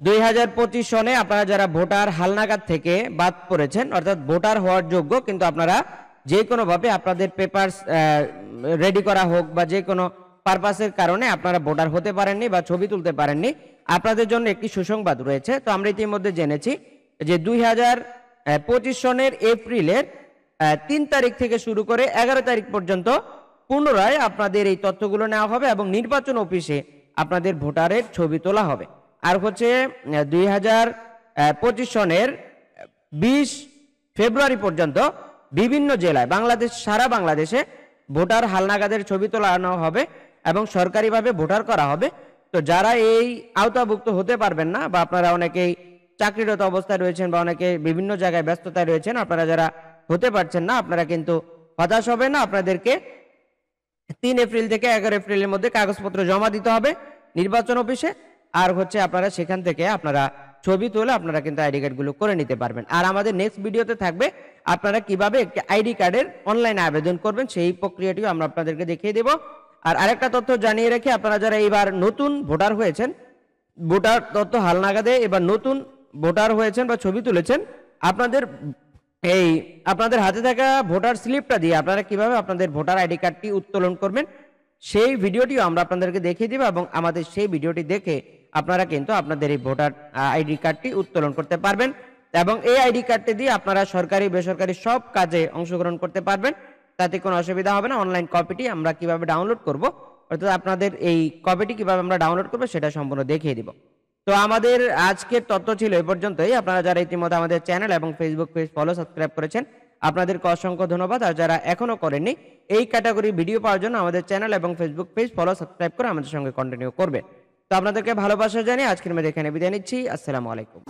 2025 সনে আপনারা যারা ভোটার হালনাগাদ থেকে বাদ পড়েছেন, অর্থাৎ ভোটার হওয়ার যোগ্য কিন্তু আপনারা যে কোনোভাবে আপনাদের পেপারস রেডি করা হোক বা যে কোনো পারপাসের কারণে আপনারা ভোটার হতে পারেননি বা ছবি তুলতে পারেননি, আপনাদের জন্য একটি সুসংবাদ রয়েছে। তো আমরা ইতিমধ্যে জেনেছি যে 2025 সনের এপ্রিলের 3 তারিখ থেকে শুরু করে 11 তারিখ পর্যন্ত পুনরায় আপনাদের এই তথ্যগুলো নেওয়া হবে এবং নির্বাচন অফিসে আপনাদের ভোটারের ছবি তোলা হবে। আর হচ্ছে 2025 সনের 20 ফেব্রুয়ারি পর্যন্ত বিভিন্ন জেলায় সারা বাংলাদেশে ভোটার হালনাগাদের ছবি তোলানো হবে এবং সরকারিভাবে ভোটার করা হবে। তো যারা এই আওতাভুক্ত হতে পারবেন না বা আপনারা অনেকেই চাকরিরত অবস্থায় রয়েছেন বা অনেকে বিভিন্ন জায়গায় ব্যস্ততায় রয়েছেন, আপনারা যারা হতে পারছেন না, আপনারা কিন্তু হতাশ হবেন না। আপনাদেরকে 3 এপ্রিল থেকে 11 এপ্রিলের মধ্যে কাগজপত্র জমা দিতে হবে নির্বাচন অফিসে। আর হচ্ছে আপনারা সেখান থেকে আপনারা ছবি তুলে আপনারা কিন্তু আইডি কার্ডগুলো করে নিতে পারবেন। আর আমাদের নেক্সট ভিডিওতে থাকবে আপনারা কিভাবে একটি আইডি কার্ডের অনলাইনে আবেদন করবেন, সেই প্রক্রিয়াটিও আমরা আপনাদেরকে দেখিয়ে দেব। আর আরেকটা তথ্য জানিয়ে রাখি, আপনারা যারা এবার নতুন ভোটার হয়েছেন, ভোটার তথ্য হালনাগাদে এবার নতুন ভোটার হয়েছেন বা ছবি তুলেছেন, আপনাদের হাতে থাকা ভোটার স্লিপটা দিয়ে আপনারা কিভাবে আপনাদের ভোটার আইডি কার্ডটি উত্তোলন করবেন সেই ভিডিওটিও আমরা আপনাদেরকে দেখিয়ে দিব এবং আমাদের সেই ভিডিওটি দেখে আপনারা কিন্তু আপনাদের এই ভোটার আইডি কার্ডটি উত্তোলন করতে পারবেন এবং এই আইডি কার্ডটি দিয়ে আপনারা সরকারি বেসরকারি সব কাজে অংশগ্রহণ করতে পারবেন, তাতে কোনো অসুবিধা হবে না। অনলাইন কপিটি আমরা কিভাবে ডাউনলোড করব, অর্থাৎ আপনাদের এই কপিটি কিভাবে আমরা ডাউনলোড করব সেটা সম্পূর্ণ দেখিয়ে দিব। তো আমাদের আজকের তথ্য ছিল এই পর্যন্তই। আপনারা যারা ইতিমধ্যে আমাদের চ্যানেল এবং ফেসবুক পেজ ফলো সাবস্ক্রাইব করেছেন, আপনাদেরকে অসংখ্য ধন্যবাদ। আর যারা এখনো করেননি, এই ক্যাটাগরি ভিডিও পাওয়ার জন্য আমাদের চ্যানেল এবং ফেসবুক পেজ ফলো সাবস্ক্রাইব করে আমাদের সঙ্গে কন্টিনিউ করবে। তো আপনাদেরকে ভালোবাসা জানিয়ে আজকের মধ্যে এখানে বিদায় নিচ্ছি। আসসালামু আলাইকুম।